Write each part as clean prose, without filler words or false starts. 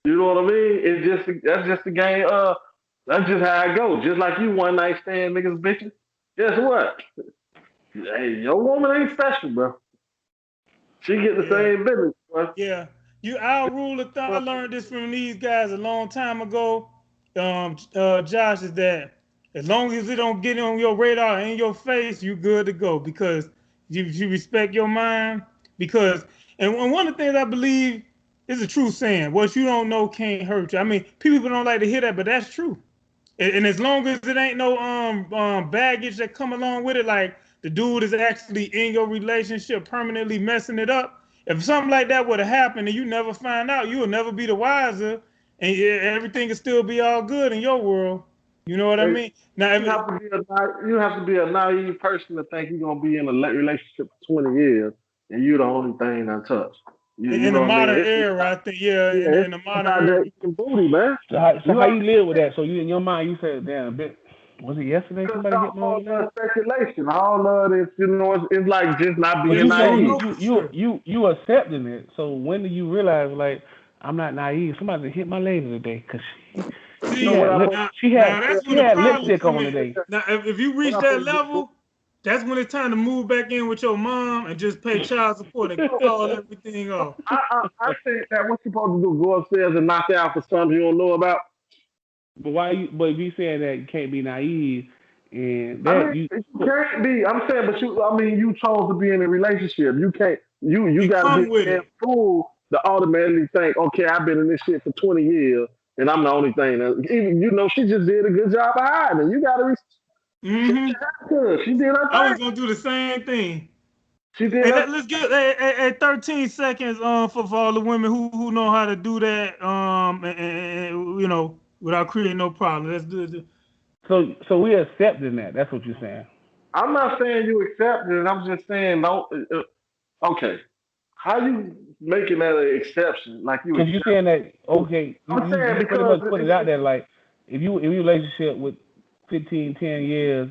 You know what I mean? That's just the game. That's just how it goes. Just like you one night stand niggas bitches. Guess what? Hey, your woman ain't special, bro. She get the Yeah, same business, bro. yeah. Our rule of thumb. I learned this from these guys a long time ago. Josh, is that as long as it don't get on your radar and in your face, you good to go because you respect your mind. Because and one of the things I believe is a true saying: what you don't know can't hurt you. I mean, people don't like to hear that, but that's true. And as long as it ain't no baggage that come along with it, like the dude is actually in your relationship permanently messing it up. If something like that would have happened and you never find out, you will never be the wiser, and everything will still be all good in your world. You know what I Hey, mean? Now, you have to be a naive person to think you're gonna be in a relationship for 20 years and you the only thing untouched. You in the know what I mean? modern era, I think, yeah, Yeah, in the it's modern out era, there eating booty, man. So You how have you live with that? So you in your mind you said, damn, bitch, was it yesterday somebody hit my all old the lady? speculation, all of this, it's like just not But being you you saying don't naive. know for sure. you accepting it. So when do you realize like I'm not naive? Somebody hit my lady today because she So See, what had I'm lip supposed now, she now had that's she when the had problem lipstick come on in. today. Now, if you what reach I'm that supposed to do? level, that's when it's time to move back in with your mom and just pay child support and call everything off. I think that what you supposed to do, go upstairs and knock out for something you don't know about. But why you? But if you saying that you can't be naive and I that mean, you you can't be. I'm saying, but you chose to be in a relationship. You can't. You You got to be come a with damn it. fool to automatically think, okay, I've been in this shit for 20 years, and I'm the only thing. Even she just did a good job of hiding. You got to. She Hmm. good. She did her I was thing. gonna do the same thing. She did Hey, her. let's get 13 seconds for all the women who know how to do that and, without creating no problem. Let's do it. so we accepting that. That's what you're saying. I'm not saying you accept it. I'm just saying don't. Okay, how you making that an exception? Like you Because you're accept? saying that okay, I'm saying you pretty because much put it out there like if you relationship with 15, 10 years,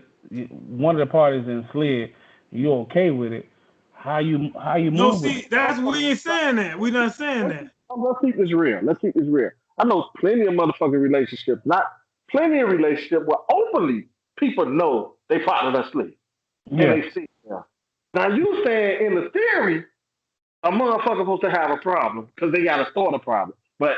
one of the parties in slid, you're okay with it. How you No, move with see, it? that's we ain't saying that. We not saying that. let's keep this real. Let's keep this real. I know plenty of motherfucking relationships, not plenty of relationships where openly people know they partner asleep and Yeah. they see. Yeah. Now you saying in the theory, a motherfucker supposed to have a problem because they got to start a problem. But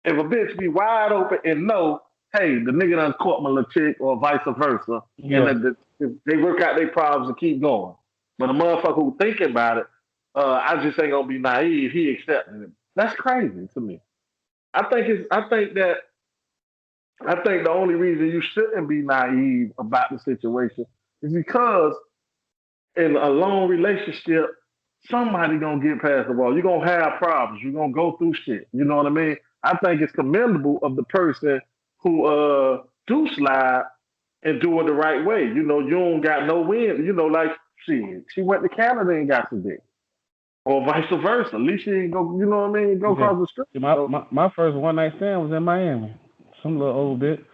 if a bitch be wide open and know, hey, the nigga done caught my little chick or vice versa, and Yeah. they work out their problems and keep going. But a motherfucker who thinking about it, I just ain't gonna be naive. He accepting it. That's crazy to me. I think the only reason you shouldn't be naive about the situation is because in a long relationship, somebody gonna get past the wall. You're gonna have problems. You're gonna go through shit. You know what I mean? I think it's commendable of the person who do slide and do it the right way. You know, you don't got no win. You know, like she went to Canada and got some dick. Or vice versa. At least she ain't go, you know what I mean, go Yeah. across the street. See, my, So my, my first one night stand was in Miami. Some little old bit.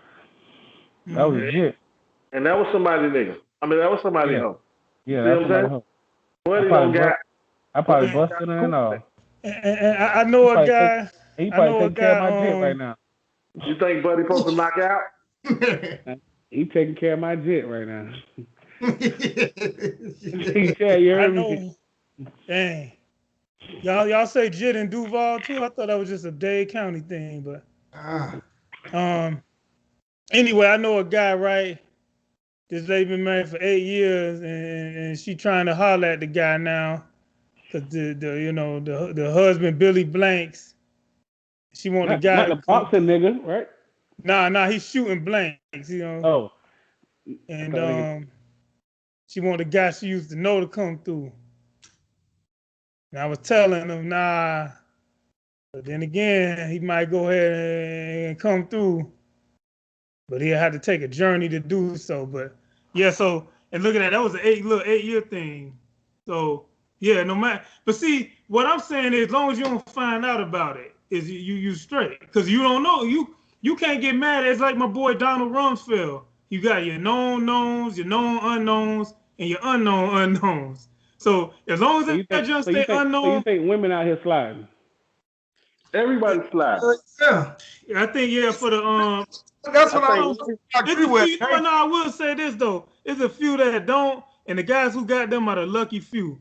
That was Hmm. legit. and that was somebody nigga. I mean that was somebody Yeah. hoe. You Yeah, see that what was I'm saying? somebody home. I Buddy don't probably got bust I Buddy probably And, don't got busted her and cool. all. and I He know a probably take guy. he I probably know a taking care of guy. my jit right now. You think Buddy supposed to knock out? He taking care of my jit right now. Yeah, you I heard me. know. Dang. Y'all say Jit in Duval too? I thought that was just a Dade County thing, but Ah, um. Anyway, I know a guy, right? This lady been married for 8 years, and she trying to holler at the guy now, cause the husband Billy Blanks. She want the guy Not to the come boxing through. nigga, right? Nah, he's shooting blanks. Oh, I And thought nigga. she want the guy she used to know to come through. And I was telling him, nah. But then again, he might go ahead and come through, but he'll have to take a journey to do so. But yeah, so and look at that. That was an 8 year thing. So yeah, no matter. But see, what I'm saying is, as long as you don't find out about it, is you straight because you don't know you can't get mad. It's like my boy Donald Rumsfeld. You got your known knowns, your known unknowns, and your unknown unknowns. So as long as So that you think just so you stay think so you unknown, think women out here sliding? Everybody slide. Yeah, I think for the that's I what think I agree it's a with. few. No, I will say this though. It's a few that don't, and the guys who got them are the lucky few.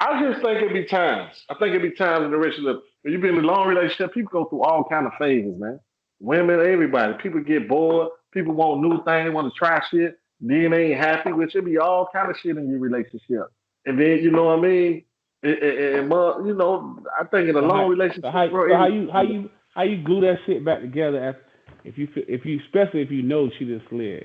I just think it'd be times. I think it'd be times in the relationship. When you be in a long relationship, people go through all kind of phases, man. Women, everybody. People get bored. People want new things, want to try shit. Then they ain't happy, which it be all kind of shit in your relationship. And then you know what I mean. You know, I think in a So long how, relationship, so how, bro. so how you glue that shit back together if you especially if you know she just slid.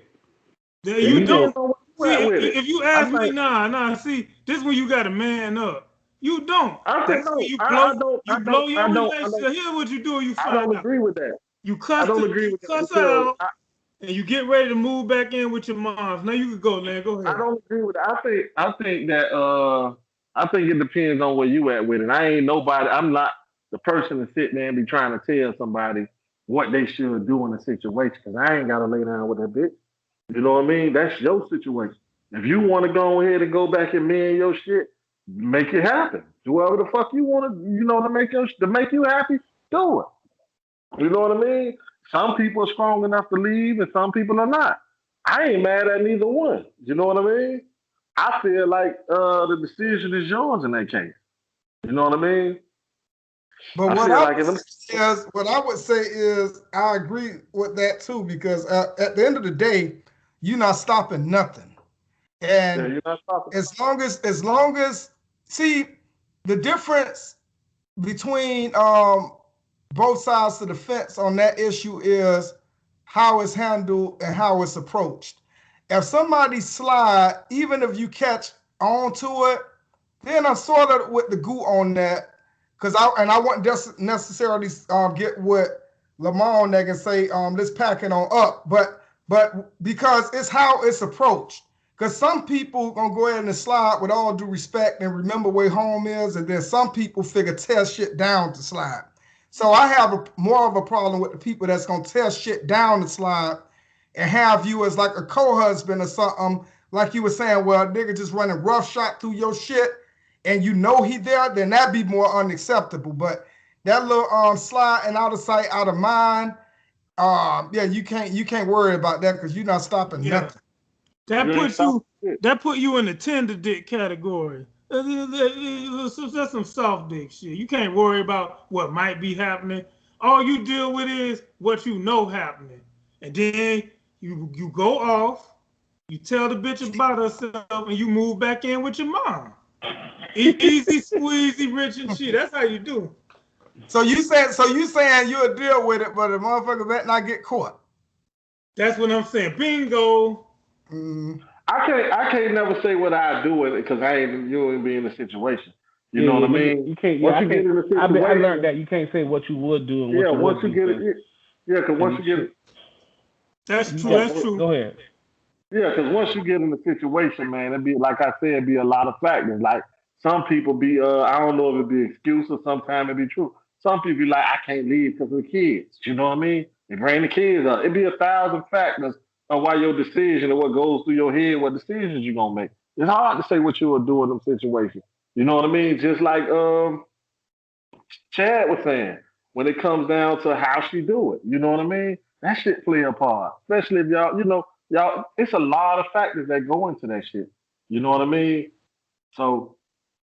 Yeah, It you You depends know, don't on what you see at with it. if you I ask me, think. nah. See, this when you got to man up. You don't. I think That's when no. you I blow. don't. You blow your I don't. relationship. Here's what you do. You I find don't out. agree with that. You I cuss. don't agree You with that cuss her because out, and you get ready to move back in with your moms. Now you can go, man. Go I ahead. don't agree with that. I think it depends on where you at with it. I ain't nobody. I'm not the person to sit there and be trying to tell somebody what they should do in a situation because I ain't got to lay down with that bitch. You know what I mean? That's your situation. If you want to go ahead and go back and mend your shit, make it happen. Do whatever the fuck you want to, to make you happy. Do it. You know what I mean? Some people are strong enough to leave, and some people are not. I ain't mad at neither one. You know what I mean? I feel like the decision is yours in that case. You know what I mean? But I what feel I like would if I'm, say is, what I would say is, I agree with that too because at the end of the day, you're not stopping nothing. yeah, And you're not stopping. as long as see the difference between both sides of the fence on that issue is how it's handled and how it's approached. If somebody slide, even if you catch onto it, then I'm sort of with the goo on that because I wouldn't just necessarily get what Lamar that can say let's pack it on up, but because it's how it's approached. Because some people gonna go ahead and slide with all due respect and remember where home is, and then some people figure tear shit down to slide. So I have more of a problem with the people that's gonna tear shit down to slide and have you as like a co-husband or something, like you were saying, well, nigga just running rough shot through your shit, and you know he there, then that'd be more unacceptable. But that little slide and out of sight, out of mind, yeah, you can't worry about that because you're not stopping Yeah. nothing. That You ain't puts stopping you shit. that put you in the tender dick category. That's some soft dick shit. You can't worry about what might be happening. All you deal with is what you know happening. And then you go off, you tell the bitch about herself, and you move back in with your mom. Easy squeezy, rich and shit. That's how you do. So you saying you'll deal with it, but the motherfucker better not get caught. That's what I'm saying. Bingo. Mm. I can't never say what I do with it because I ain't you ain't be in the situation. You yeah, know what yeah, I nigga, mean? you can't. Yeah, Once I you get can't. in the I learned situation, that you can't say what you would do and what yeah. you Once would you do, get cause, it, yeah, because once cause you get shit. That's You true. got. That's true. Go ahead. Yeah, because once you get in the situation, man, it be like I said, it be a lot of factors. Like some people be, I don't know if it be excuse or sometimes it be true. Some people be like, I can't leave because of the kids. You know what I mean? They bring the kids up. It be 1,000 factors of why your decision and what goes through your head, what decisions you gonna make. It's hard to say what you will do in them situations. You know what I mean? Just like Chad was saying, when it comes down to how she do it, you know what I mean? That shit play a part. Especially if y'all, it's a lot of factors that go into that shit. You know what I mean? So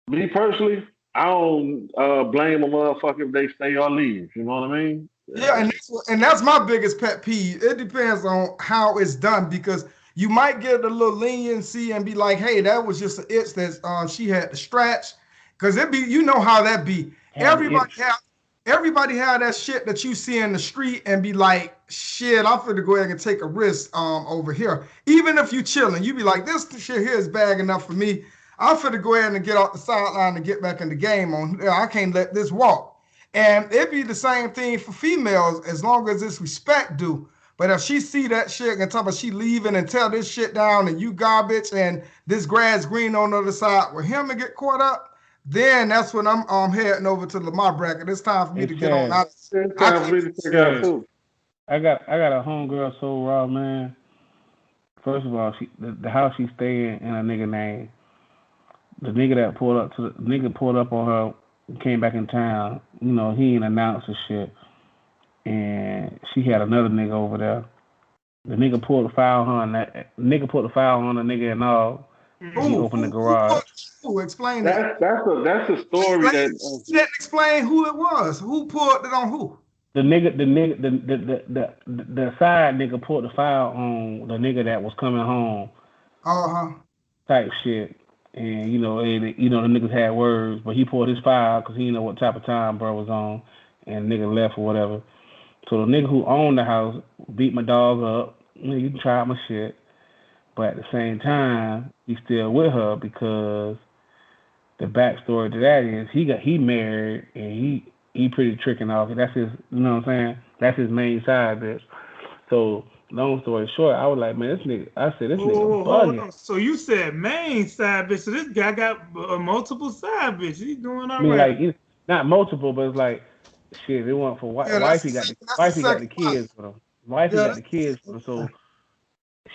me personally, I don't blame a motherfucker if they stay or leave. You know what I mean? Yeah, and that's my biggest pet peeve. It depends on how it's done because you might get a little leniency and be like, "Hey, that was just an itch that she had to stretch," because it be you know how that be. Had the Everybody itch. have everybody have that shit that you see in the street and be like, "Shit, I'm finna go ahead and take a risk over here." Even if you chilling, you be like, "This shit here is bag enough for me. I'm finna go ahead and get off the sideline and get back in the game. I can't let this walk." And it'd be the same thing for females as long as it's respect due. But if she see that shit and talk about she leaving and tell this shit down and you garbage and this grass green on the other side with him and get caught up, then that's when I'm heading over to the my bracket. It's time for me Hey to get on Chad, out. It's I time for can't. me to take out Chad, too. I got a homegirl so raw, man. First of all, the house she stay in a nigga name. The nigga that pulled up on her came back in town. You know, he ain't announced the shit, and she had another nigga over there. The nigga pulled the foul on that. Nigga pulled the foul on the nigga and all. And he Who? opened the Who garage. put, who? Explain that. That's a story Explain, that you didn't explain who it was. Who pulled it on who? The side nigga pulled the foul on the nigga that was coming home Uh-huh. type shit. And the niggas had words, but he pulled his foul because he didn't know what type of time bro was on, and the nigga left or whatever. So the nigga who owned the house beat my dog up. You can try my shit, but at the same time, he's still with her because the backstory to that is he married and he pretty tricking off. That's his, you know what I'm saying? That's his main side bitch. So long story short, I was like, man, this nigga. I said this nigga Hold bugging. on. So you said main side bitch. So this guy got multiple side bitch. He's doing I all mean, right. like not multiple, but it's like shit. They want for Yeah, wifey got the that's the wifey got the second one. kids with him. Wifey Yeah, got the kids with him. So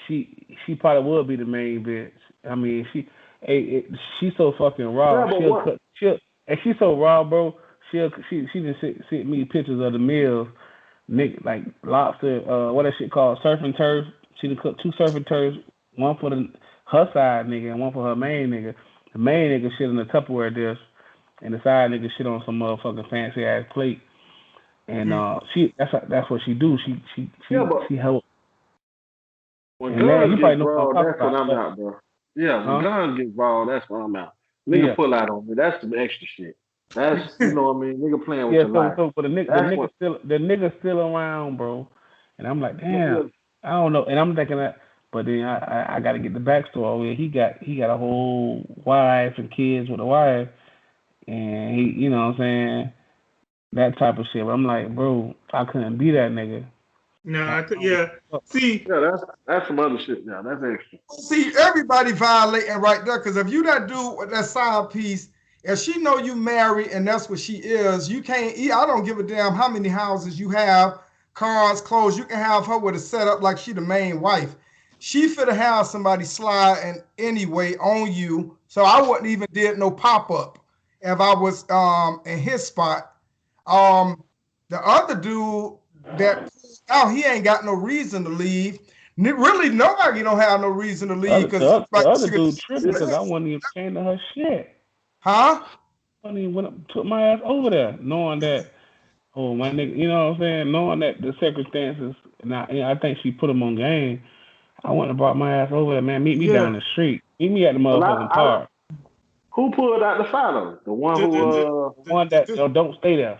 she probably would be the main bitch. I mean, she's so fucking raw. yeah, but what And she's so raw, bro. She just sent me pictures of the meals, Nick, like lobster. What that shit called, surf and turf. She done cooked 2 surf and turfs, one for her side nigga and one for her main nigga. The main nigga shit in the Tupperware dish, and the side nigga shit on some motherfucking fancy ass plate. And that's what she do. yeah, but She help. when And man, guns you get probably know what I'm involved, talking that's when about, I'm but out, bro. Yeah, when huh? guns get involved, that's when I'm out. Nigga Yeah. pull out on me. That's some extra shit. That's you know what I mean. Nigga playing with Yeah, your so life. so but That's what. the nigga still around, bro. And I'm like, Yeah, damn, I don't know. And I'm thinking that, but then I got to get the backstory. He got a whole wife and kids with a wife, and he, you know what I'm saying, that type of shit. But I'm like, bro, I couldn't be that nigga. No, I I could. don't give Yeah. a fuck. See. that's some other shit. Yeah, that's extra. see, everybody violating right there. Because if you that dude with that side piece, if she know you married and that's what she is, you can't eat. I don't give a damn how many houses you have, cars, clothes. You can have her with a setup like she the main wife. She finna have somebody sliding anyway on you. So I wouldn't even did no pop up if I was in his spot. Um, the other dude that out, he ain't got no reason to leave. Really, nobody don't have no reason to leave because The other everybody, dude tripping because I wasn't even paying to her shit. huh? I wasn't even went up, took my ass over there, knowing that, oh my nigga, you know what I'm saying, knowing that the circumstances, and I think she put him on game. I went and brought my ass over there, man. Meet me Yeah. down the street. Meet me at the Well, motherfucking park. who pulled out the final? The one The who the The one the, that the, don't stay there.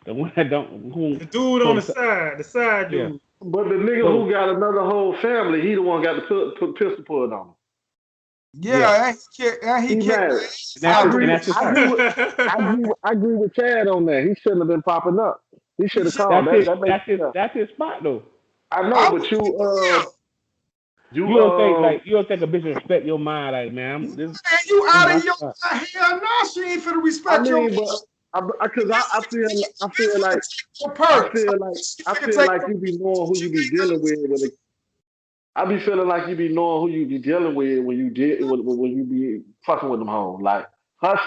The one that don't who the dude on pulled the side, the side yeah. dude. but the nigga So who got another whole family, he the one got the pistol pulled on him. yeah. Yeah, and he He kicked mad. And I that's his agree. and that's his part. I agree with Chad on that. He shouldn't have been popping up. He should he have should. called. That makes sense. That's his spot though. I know, I but would, you You don't think a bitch respect your mind like man, man, you this is out my of your spot. hell no, she ain't finna I respect your mean, but because perks. I feel like you be knowing who you be dealing with when it, I be feeling like you be knowing who you be dealing with when you deal when you be fucking with them hoes. Like her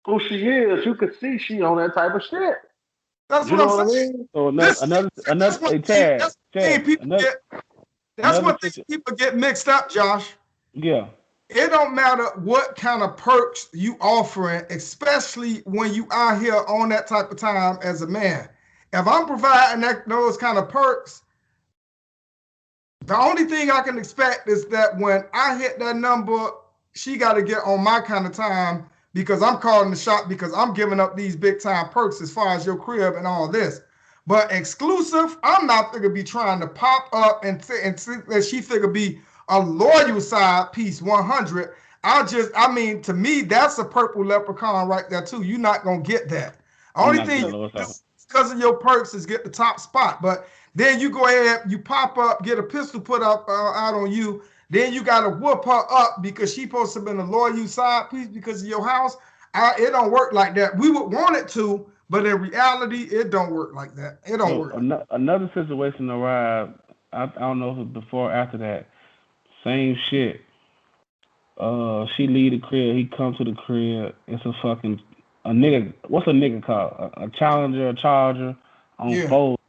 who she is, you could see she on that type of shit. That's You what I'm know what I saying. mean? So This another that's one hey thing. That's one thing Chad, people get. That's another one thing situ- people get mixed up, Josh. yeah. It don't matter what kind of perks you offering, especially when you out here on that type of time as a man. If I'm providing those kind of perks, the only thing I can expect is that when I hit that number, she got to get on my kind of time because I'm calling the shot because I'm giving up these big time perks as far as your crib and all this. But exclusive, I'm not gonna be trying to pop up and see that she figure be a loyal side piece 100. I mean, to me, that's a purple leprechaun right there too. You're not gonna get that. You're Only not thing getting you that lower do side. because of your perks is get the top spot. But then you go ahead, you pop up, get a pistol put up out on you. Then you got to whoop her up because she supposed to have been a loyal side piece because of your house. It don't work like that. We would want it to, but in reality, it don't work like that. It don't So work like that. another situation arrived. I don't know if it was before or after that. Same shit. She leave the crib. He come to the crib. It's a nigga. What's a nigga called? A Challenger, a Charger on Yeah. fold.